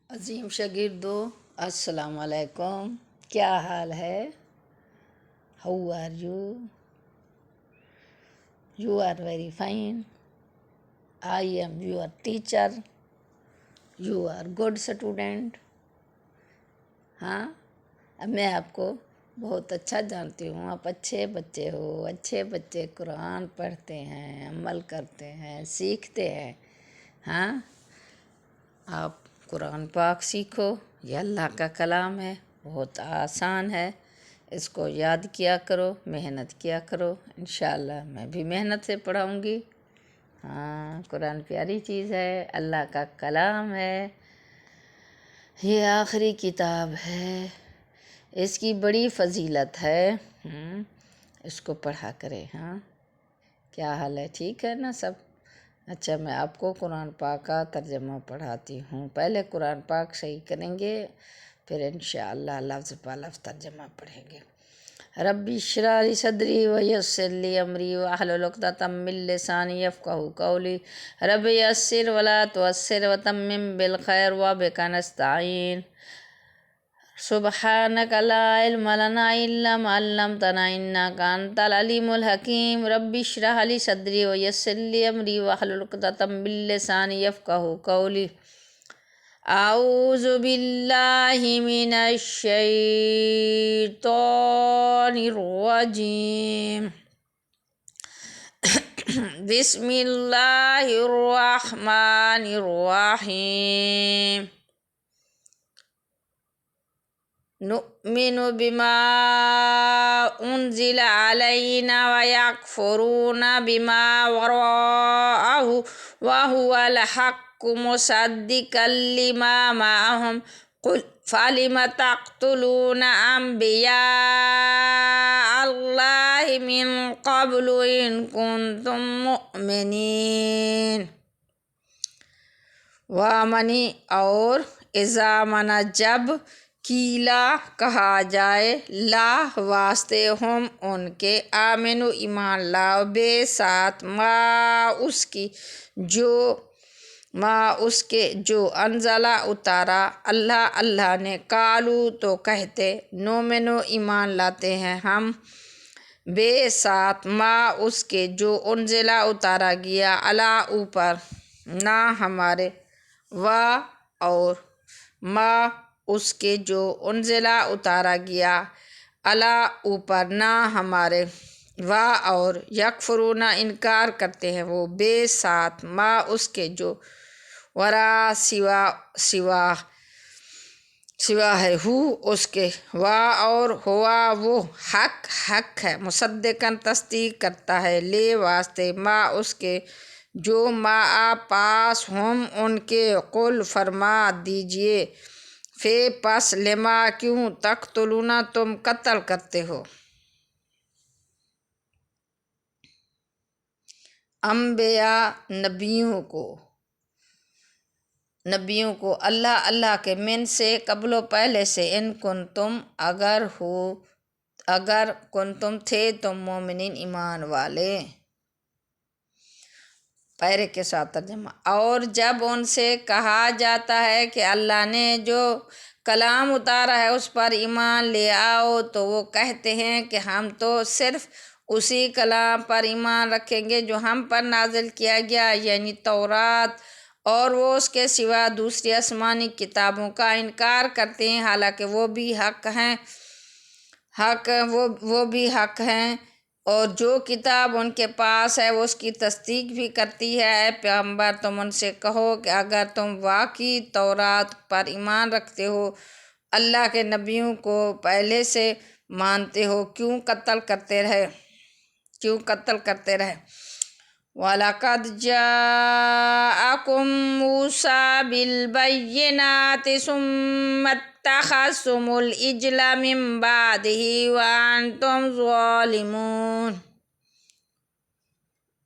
عظیم شاگردو، السلام علیکم۔ کیا حال ہے؟ How are you? You are very fine. I am your teacher. You are good student. ہاں، اب میں آپ کو بہت اچھا جانتی ہوں، آپ اچھے بچے ہو۔ اچھے بچے قرآن پڑھتے ہیں، عمل کرتے ہیں، سیکھتے ہیں۔ ہاں، آپ قرآن پاک سیکھو، یہ اللہ کا کلام ہے، بہت آسان ہے، اس کو یاد کیا کرو، محنت کیا کرو، انشاءاللہ میں بھی محنت سے پڑھاؤں گی۔ ہاں، قرآن پیاری چیز ہے، اللہ کا کلام ہے، یہ آخری کتاب ہے، اس کی بڑی فضیلت ہے۔ اس کو پڑھا کرے۔ ہاں، کیا حال ہے؟ ٹھیک ہے نا سب؟ اچھا، میں آپ کو قرآن پاک کا ترجمہ پڑھاتی ہوں۔ پہلے قرآن پاک صحیح کریں گے، پھر انشاءاللہ لفظ پہ لفظ ترجمہ پڑھیں گے۔ ربی اشرح لی صدری ویسر لی امری واحلل عقدۃ من لسانی یفقہوا قولی رب یسر ولا تعسر وتمم بالخیر وبک نستعین سبحانک لا علم لنا الا ما علمتنا انک انت العلیم الحکیم۔ رب اشرح لی صدری ویسر لی امری واحلل عقدۃ من لسانی یفقہوا قولی۔ اعوذ باللہ من الشیطان الرجیم، بسم اللہ الرحمن الرحیم۔ نؤمن بما انزل علینا ویکفرون بما وراءہ وہو الحق مصدقا لما معہم قل فلم تقتلون انبیاء اللہ من قبل ان کنتم مؤمنین۔ وامنی اور اذا منا جب کیلا کہا جائے لا واسطے ہم ان کے آمنو ایمان لاؤ بے ساتھ ما اس کے جو انزلہ اتارا اللہ نے، قالو تو کہتے، نومنو ایمان لاتے ہیں ہم، بے ساتھ ما اس کے جو انزلہ اتارا گیا علا اوپر، نہ ہمارے، اور ما اس کے جو انزلہ اتارا گیا علا اوپر نہ ہمارے، اور یکفرون انکار کرتے ہیں وہ بے ساتھ ما اس کے جو ورا سوا ہے ہو اس کے، اور ہوا وہ حق ہے، مصدقاً تصدیق کرتا ہے، لے واسطے ما اس کے جو ما پاس ہم ان کے، قل فرما دیجئے، فے پس لما کیوں تقتلون تم قتل کرتے ہو، انبیاء نبیوں کو اللہ کے من سے قبل و پہلے سے، ان کنتم اگر کنتم تھے تم مومنین ایمان والے۔ پیرے کے ساتھ ترجمہ۔ اور جب ان سے کہا جاتا ہے کہ اللہ نے جو کلام اتارا ہے اس پر ایمان لے آؤ، تو وہ کہتے ہیں کہ ہم تو صرف اسی کلام پر ایمان رکھیں گے جو ہم پر نازل کیا گیا، یعنی تورات، اور وہ اس کے سوا دوسری آسمانی کتابوں کا انکار کرتے ہیں، حالانکہ وہ بھی حق ہیں، اور جو کتاب ان کے پاس ہے وہ اس کی تصدیق بھی کرتی ہے۔ اے پیغمبر، تم ان سے کہو کہ اگر تم واقعی تورات پر ایمان رکھتے ہو، اللہ کے نبیوں کو پہلے سے مانتے ہو، کیوں قتل کرتے رہے؟ وَلَقَدْ جَاءَكُم مُوسَىٰ بِالْبَيِّنَاتِ ثُمَّ اتَّخَذْتُمُ الْعِجْلَ مِن بَعْدِهِ وَأَنْتُمْ ظَالِمُونَ۔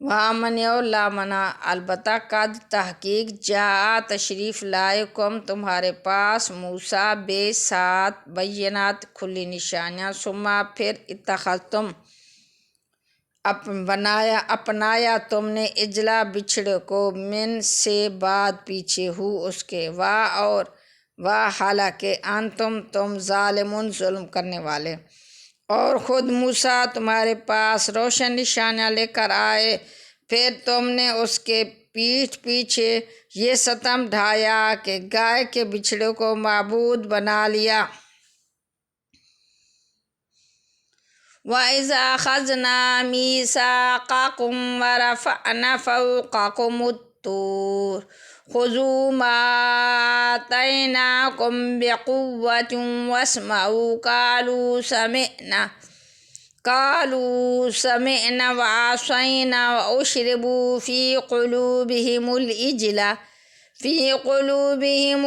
وَمَنْ اور لامنا، البتہ قد تحقیق جاء تشریف لائے کم تمہارے پاس، موسیٰ بے ساتھ بینات کھلی نشانیاں، ثم پھر اتخذتم اپنایا تم نے اجلا بچھڑے کو، من سے بعد پیچھے ہو اس کے، اور حالانکہ تم ظالمون ظلم کرنے والے۔ اور خود موسیٰ تمہارے پاس روشن نشانیاں لے کر آئے، پھر تم نے اس کے پیٹھ پیچھے یہ ستم ڈھایا کہ گائے کے بچھڑے کو معبود بنا لیا۔ وَإِذَا أَخَذْنَا مِيثَاقَكُمْ وَرَفَعْنَا فَوْقَكُمُ الطُّورَ خُذُوا مَا آتَيْنَاكُمْ بِقُوَّةٍ وَاسْمَعُوا قَالُوا سَمِعْنَا وَعَصَيْنَا وَأُشْرِبُوا فِي قُلُوبِهِمُ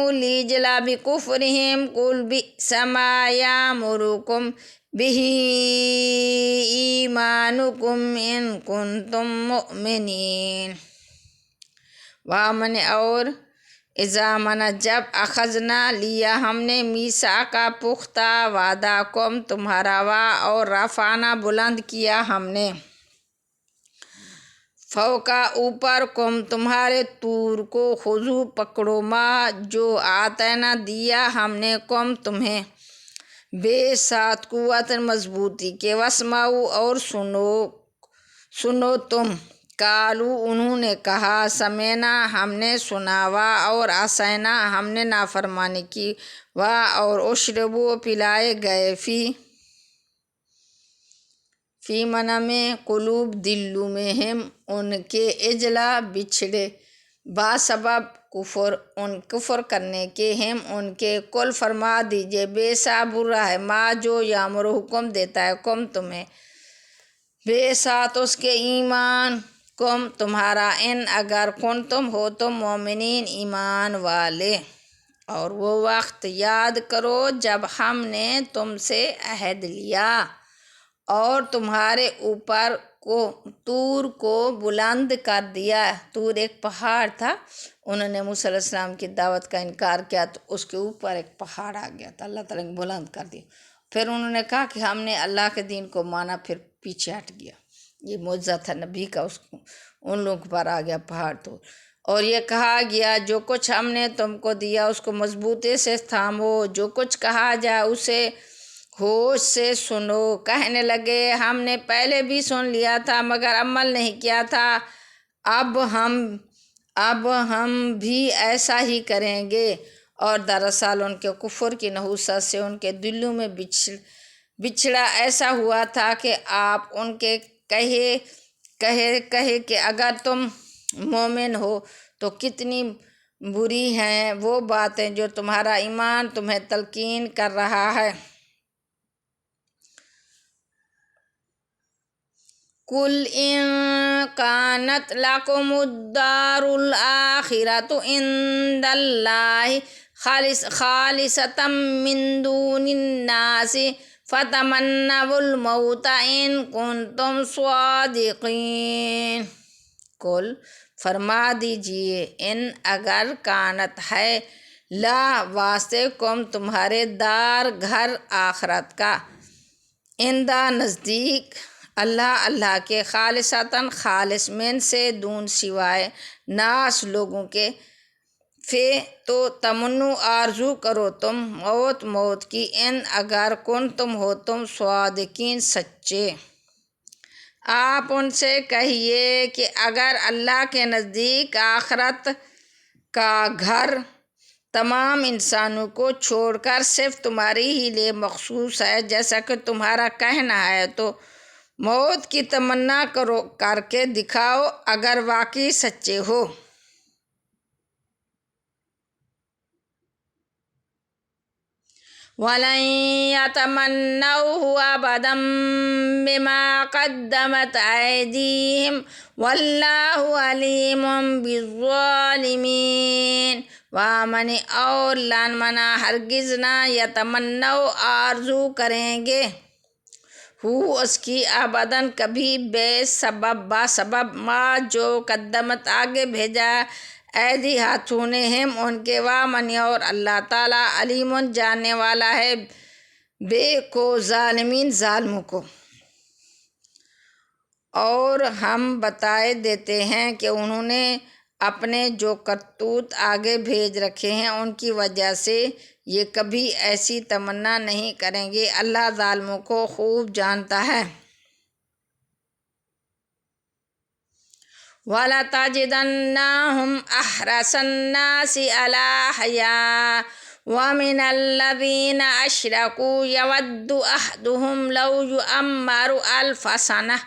الْعِجْلَ بِكُفْرِهِمْ قُلْ بِئْسَ مَا يَأْمُرُكُمْ بِهِ إِيمَانُكُمْ إِن كُنتُم مُّؤْمِنِينَ۔ وَمَنِ اور اذا جب اخذنا لیا ہم نے میثاق کا پختہ وعدہ کم تمہارا اور رفعنا بلند کیا ہم نے فوقا اوپر کم تمہارے طور کو خذو پکڑو ما جو آتینا دیا ہم نے کم تمہیں بے ساتھ قوت مضبوطی کے واسمعوا اور سنو تم قالو انہوں نے کہا سمینا ہم نے سنا اور عصینا ہم نے نافرمانی کی اور اشربو پلائے گئے فی منع میں قلوب دلوں میں ہم ان کے اجلا بچھڑے باسبب کفر کرنے کے ہم ان کے کل فرما دیجئے بے سا برا ہے ما جو یامر حکم دیتا ہے کم تمہیں بے ساتھ اس کے ایمان کم تمہارا ان اگر کن تم ہو تم مومنین ایمان والے۔ اور وہ وقت یاد کرو جب ہم نے تم سے عہد لیا اور تمہارے اوپر کو طور کو بلند کر دیا۔ طور ایک پہاڑ تھا، انہوں نے موسیٰ علیہ السلام کی دعوت کا انکار کیا تو اس کے اوپر ایک پہاڑ آ گیا تھا، اللہ تعالیٰ نے بلند کر دیا۔ پھر انہوں نے کہا کہ ہم نے اللہ کے دین کو مانا، پھر پیچھے ہٹ گیا۔ یہ معجزہ تھا نبی کا، ان لوگوں پر آ گیا پہاڑ تو۔ اور یہ کہا گیا جو کچھ ہم نے تم کو دیا اس کو مضبوطی سے تھامو، جو کچھ کہا جائے اسے ہوش سے سنو۔ کہنے لگے ہم نے پہلے بھی سن لیا تھا مگر عمل نہیں کیا تھا، اب ہم بھی ایسا ہی کریں گے۔ اور دراصل ان کے کفر کی نحوست سے ان کے دلوں میں بچھڑا ایسا ہوا تھا کہ آپ ان کے کہے کہ اگر تم مومن ہو تو کتنی بری ہیں وہ باتیں جو تمہارا ایمان تمہیں تلقین کر رہا ہے۔ قُلْ إِن كَانَتْ لَكُمُ الدَّارُ الْآخِرَةُ عِندَ اللَّهِ خَالِصَةً مِّن دُونِ النَّاسِ فَتَمَنَّوُا الْمَوْتَ إِن كُنتُمْ صَادِقِينَ۔ قُلْ فرما دیجئے ان اگر کانت ہے لا واسطے کم تمہارے دار گھر آخرت کا اندہ نزدیک اللہ کے خالصتاً خالص من سے دون سوائے ناس لوگوں کے تو تمنو آرزو کرو تم موت کی ان اگر کن تم ہو تم صادقین سچے۔ آپ ان سے کہیے کہ اگر اللہ کے نزدیک آخرت کا گھر تمام انسانوں کو چھوڑ کر صرف تمہاری ہی لیے مخصوص ہے جیسا کہ تمہارا کہنا ہے تو موت کی تمنا کر کے دکھاؤ اگر واقعی سچے ہو۔ وَلَن يَتَمَنَّوْهُ أَبَدًا بِمَا قَدَّمَتْ أَيْدِيهِمْ وَاللَّهُ عَلِيمٌ بِالظَّالِمِينَ۔ وَمَنِ اور لن منا ہرگز نہ یتمنو آرزو کریں گے اس کی ابداً کبھی باسبب ما جو قدمت آگے بھیجا ایدی ہاتھوں نے ہم ان کے وامن اور اللہ تعالیٰ علیم جاننے والا ہے بے کو ظالمین ظالموں کو۔ اور ہم بتائے دیتے ہیں کہ انہوں نے اپنے جو کرتوت آگے بھیج رکھے ہیں ان کی وجہ سے یہ کبھی ایسی تمنا نہیں کریں گے۔ اللہ ظالموں کو خوب جانتا ہے۔ وَلَتَجِدَنَّهُمْ أَحْرَصَ النَّاسِ عَلَىٰ حَيَاةٍ وَمِنَ الَّذِينَ أَشْرَكُوا يَوَدُّ أَحَدُهُمْ لَوْ يُعَمَّرُ أَلْفَ سَنَةٍ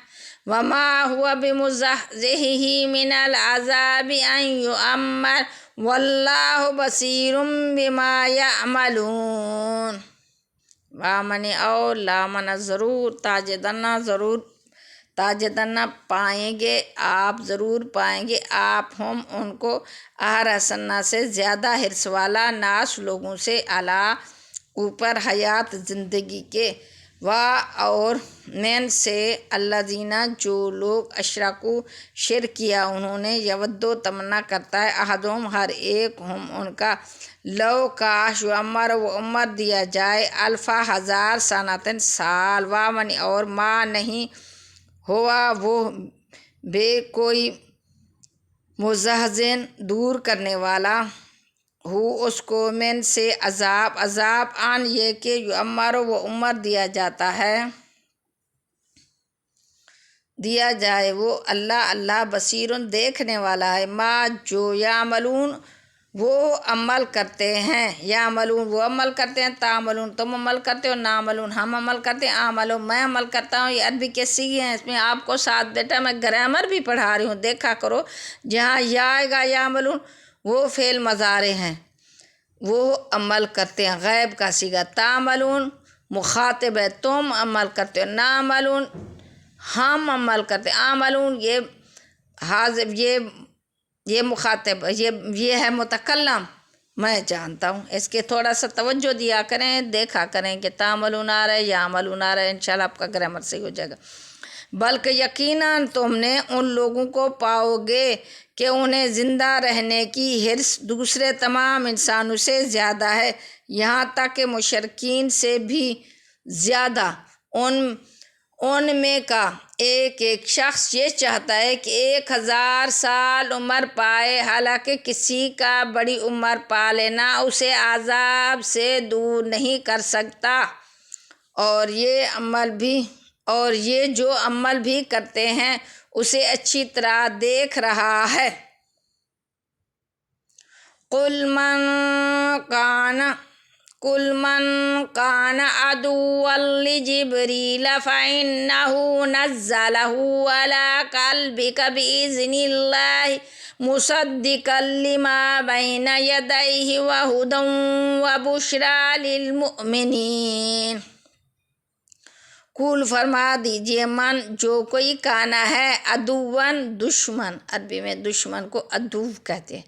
وَمَا هُوَ بِمُزَحْزِحِهِ مِنَ الْعَذَابِ أَن يُعَمَّرَ وَاللَّهُ بَصِيرٌ بِمَا يَعْمَلُونَ۔ وَمَنِ اور لامن ضرور تاجدنا پائیں گے آپ، ضرور پائیں گے آپ ہم ان کو احرسنا سے زیادہ حرص والا، ناس لوگوں سے، علی اوپر حیات زندگی کے، اور من سے الذین جو لوگ اشرکوا شرک کیا انہوں نے، یودو تمنا کرتا ہے، احدہم ہر ایک، ہم ان کا، لو کاش، یعمر وہ عمر دیا جائے، الفا ہزار، سنتن سال، وامن اور ما نہیں ہوا وہ بے کوئی مزحزن دور کرنے والا، ہو اس کو، من سے عذاب آن یہ کہ یعمر وہ عمر دیا جائے وہ، اللہ بصیر دیکھنے والا ہے، ما جو یعملون وہ عمل کرتے ہیں، یعملون وہ عمل کرتے ہیں، تعملون تم عمل کرتے ہو، نعملون ہم عمل کرتے ہیں، عملوں میں عمل کرتا ہوں۔ یہ عربی کے صیغے ہیں، اس میں آپ کو ساتھ بیٹا میں گرامر بھی پڑھا رہی ہوں، دیکھا کرو۔ جہاں یا آئے گا یعملون وہ فعل مضارع ہیں، وہ عمل کرتے ہیں، غیب کا صیغہ، تعملون مخاطب ہے، تم عمل کرتے ہو، نعملون ہم عمل کرتے ہیں، عملون یہ حاضر یہ مخاطب، یہ ہے متکلم، میں جانتا ہوں۔ اس کے تھوڑا سا توجہ دیا کریں، دیکھا کریں کہ تعملون آ رہا ہے یا عملون آ رہا ہے، انشاءاللہ آپ کا گرامر صحیح ہو جائے گا۔ بلکہ یقیناً تم نے ان لوگوں کو پاؤ گے کہ انہیں زندہ رہنے کی حرص دوسرے تمام انسانوں سے زیادہ ہے، یہاں تک کہ مشرکین سے بھی زیادہ۔ ان میں کا ایک شخص یہ چاہتا ہے کہ 1000 سال عمر پائے، حالانکہ کسی کا بڑی عمر پا لینا اسے عذاب سے دور نہیں کر سکتا، اور یہ جو عمل بھی کرتے ہیں اسے اچھی طرح دیکھ رہا ہے۔ قُلْ مَنْ كَانَ عَدُوًّا لِجِبْرِيلَ فَإِنَّهُ نَزَّلَهُ عَلَىٰ قَلْبِكَ بِإِذْنِ اللَّهِ مُصَدِّقًا لِمَا بَيْنَ يَدَيْهِ وَهُدًى وَبُشْرَىٰ لِلْمُؤْمِنِينَ۔ قُلْ فرما دیجئے، من جو کوئی کانا ہے، عدوًا دشمن، عربی میں دشمن کو عدو کہتے ہیں،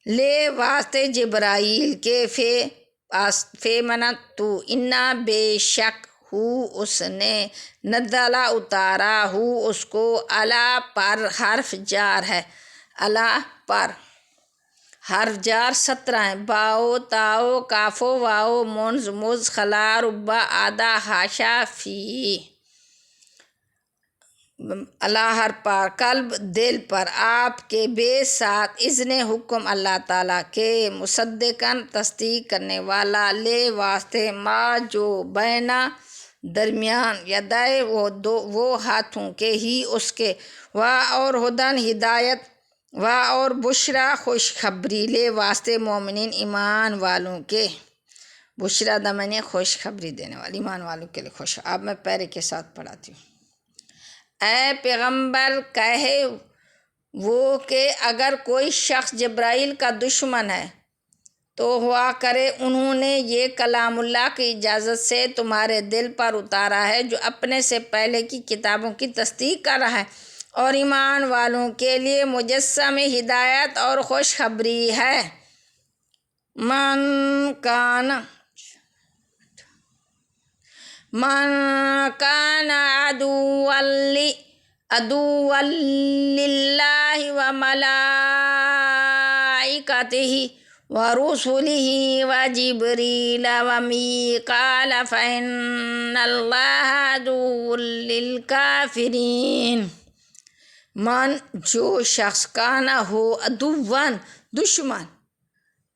لے واسطے جبرائیل کے، فے منا تو، انا بے شک، ہو اس نے، نزلہ اتارا، ہو اس کو، علی پر، حرف جار ہے، علی پر، حرف جار 17 ہیں، باؤ تاؤ کافو واؤ منز مز خلا ربا آدھا ہاشا فی، اللہ ہر پر، قلب دل پر، آپ کے بے ساتھ، اذن حکم اللہ تعالیٰ کے، مصدقاً تصدیق کرنے والا، لے واسطے، ما جو، بینا درمیان، یدائے وہ ہاتھوں کے، ہی اس کے، اور ہدن ہدایت، اور بشرا خوشخبری، لے واسطے مومنین ایمان والوں کے، بشرا دمنی خوشخبری دینے والی، ایمان والوں کے لیے خوش۔ اب میں پیرے کے ساتھ پڑھاتی ہوں۔ اے پیغمبر کہے وہ کہ اگر کوئی شخص جبرائیل کا دشمن ہے تو ہوا کرے انہوں نے یہ کلام اللہ کی اجازت سے تمہارے دل پر اتارا ہے جو اپنے سے پہلے کی کتابوں کی تصدیق کر رہا ہے، اور ایمان والوں کے لیے مجسم ہدایت اور خوشخبری ہے۔ من کان عدوا للہ وملائکتہ ورسلہ وجبریل ومیکال فإن اللہ عدو للکافرین۔ من جو شخص کا نہ ہو عدوً دشمن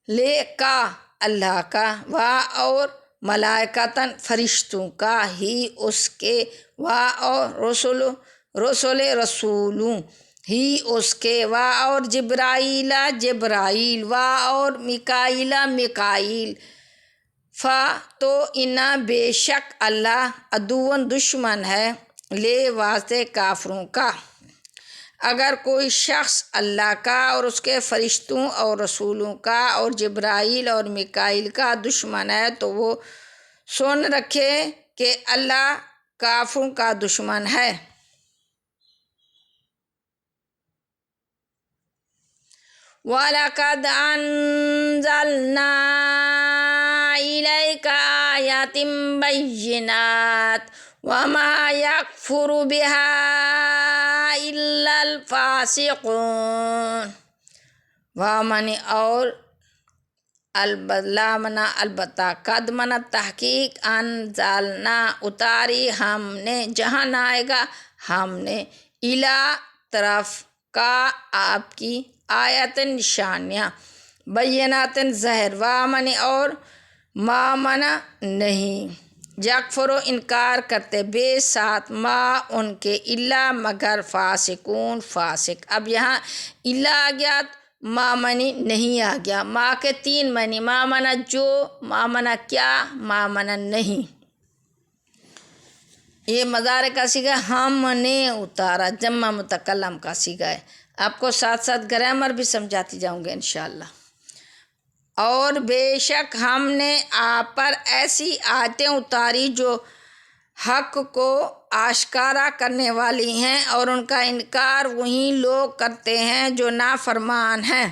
لے کا اللہ کا و اور ملائکتاً فرشتوں کا ہی اس کے و اور رسولوں ہی اس کے و اور جبرائیل و اور میکائیل تو انا بے شک اللہ عدوً دشمن ہے لے واسطے کافروں کا۔ اگر کوئی شخص اللہ کا اور اس کے فرشتوں اور رسولوں کا اور جبرائیل اور میکائیل کا دشمن ہے تو وہ سن رکھے کہ اللہ کافروں کا دشمن ہے۔ وَلَقَدْ أَنزَلْنَا إِلَيْكَ آيَاتٍ بَيِّنَاتٍ وَمَا يَكْفُرُ بِهَا إِلَّا الْفَاسِقُونَ۔ وَمَنِ اور لامنا البتہ قد من تحقیق انزلنا اتاری ہم نے جہاں آئے گا ہم نے الا طرف کا آپ کی آیت نشانیاں بینات ظاہر وامن اور مامنا نہیں یکفر انکار کرتے بے ساتھ ما ان کے الا مگر فاسقون فاسق۔ اب یہاں الا آ گیا مامنی نہیں آ گیا۔ ما کے 3 معنی مامنا جو مامنا کیا مامنا نہیں۔ یہ مضارع کا صیغہ ہم نے اتارا جمع متکلم کا صیغہ ہے۔ آپ کو ساتھ ساتھ گرامر بھی سمجھاتی جاؤں گے انشاءاللہ۔ اور بے شک ہم نے آپ پر ایسی آیتیں اتاری جو حق کو آشکارا کرنے والی ہیں اور ان کا انکار وہی لوگ کرتے ہیں جو نافرمان ہیں۔